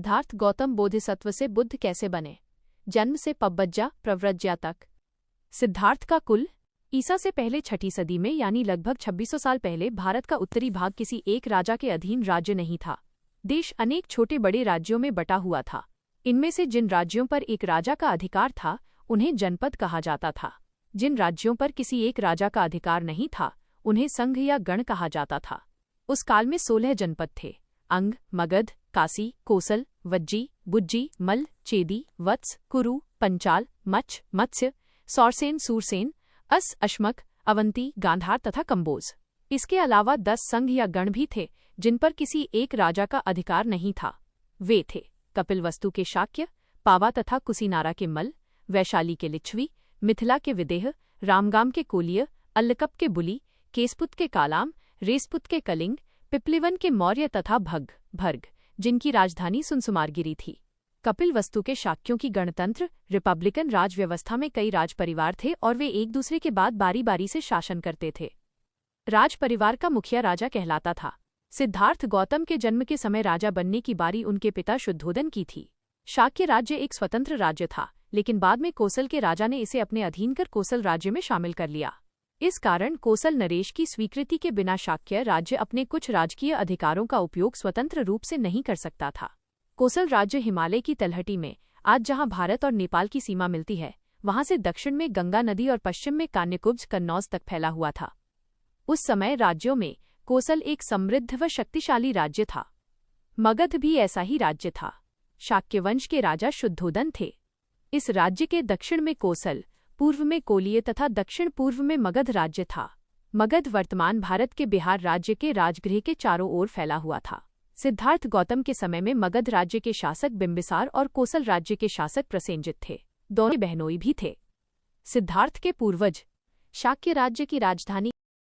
सिद्धार्थ गौतम बोधिसत्व से बुद्ध कैसे बने? जन्म से पब्बज्जा प्रव्रज्या तक। सिद्धार्थ का कुल ईसा से पहले 6ठी सदी में यानी लगभग 2600 साल पहले भारत का उत्तरी भाग किसी एक राजा के अधीन राज्य नहीं था। देश अनेक छोटे बड़े राज्यों में बटा हुआ था। इनमें से जिन राज्यों पर एक राजा का अधिकार था उन्हें जनपद कहा जाता था। जिन राज्यों पर किसी एक राजा का अधिकार नहीं था उन्हें संघ या गण कहा जाता था। उस काल में 16 जनपद थे: अंग, मगध, काशी, कोसल, वज्जी, बुज्जी, मल्ल, चेदी, वत्स, कुरु, पंचाल, मच्छ, मत्स्य, सौरसेन, सूरसेन, अस, अश्मक, अवंती, गांधार तथा कंबोज। इसके अलावा 10 संघ या गण भी थे जिन पर किसी एक राजा का अधिकार नहीं था। वे थे कपिलवस्तु के शाक्य, पावा तथा कुसीनारा के मल्ल, वैशाली के लिच्छवी, मिथिला के विदेह, रामगाम के कोलिय, अल्लकप के बुली, केसपुत के कालाम, रेसपुत के कलिंग, पिपलिवन के मौर्य तथा भर्ग जिनकी राजधानी सुनसुमारगिरी थी। कपिलवस्तु के शाक्यों की गणतंत्र रिपब्लिकन राज व्यवस्था में कई राज परिवार थे और वे एक दूसरे के बाद बारी बारी से शासन करते थे। राज परिवार का मुखिया राजा कहलाता था। सिद्धार्थ गौतम के जन्म के समय राजा बनने की बारी उनके पिता शुद्धोदन की थी। शाक्य राज्य एक स्वतंत्र राज्य था, लेकिन बाद में कोसल के राजा ने इसे अपने अधीन कर कोसल राज्य में शामिल कर लिया। इस कारण कोसल नरेश की स्वीकृति के बिना शाक्य राज्य अपने कुछ राजकीय अधिकारों का उपयोग स्वतंत्र रूप से नहीं कर सकता था। कोसल राज्य हिमालय की तलहटी में, आज जहां भारत और नेपाल की सीमा मिलती है, वहां से दक्षिण में गंगा नदी और पश्चिम में कान्यकुब्ज कन्नौज तक फैला हुआ था। उस समय राज्यों में कोसल एक समृद्ध व शक्तिशाली राज्य था। मगध भी ऐसा ही राज्य था। शाक्य वंश के राजा शुद्धोदन थे। इस राज्य के दक्षिण में कोसल, पूर्व में कोलिय तथा दक्षिण पूर्व में मगध राज्य था। मगध वर्तमान भारत के बिहार राज्य के राजगृह के चारों ओर फैला हुआ था। सिद्धार्थ गौतम के समय में मगध राज्य के शासक बिंबिसार और कोसल राज्य के शासक प्रसेनजित थे। दोनों बहनोई भी थे। सिद्धार्थ के पूर्वज शाक्य राज्य की राजधानी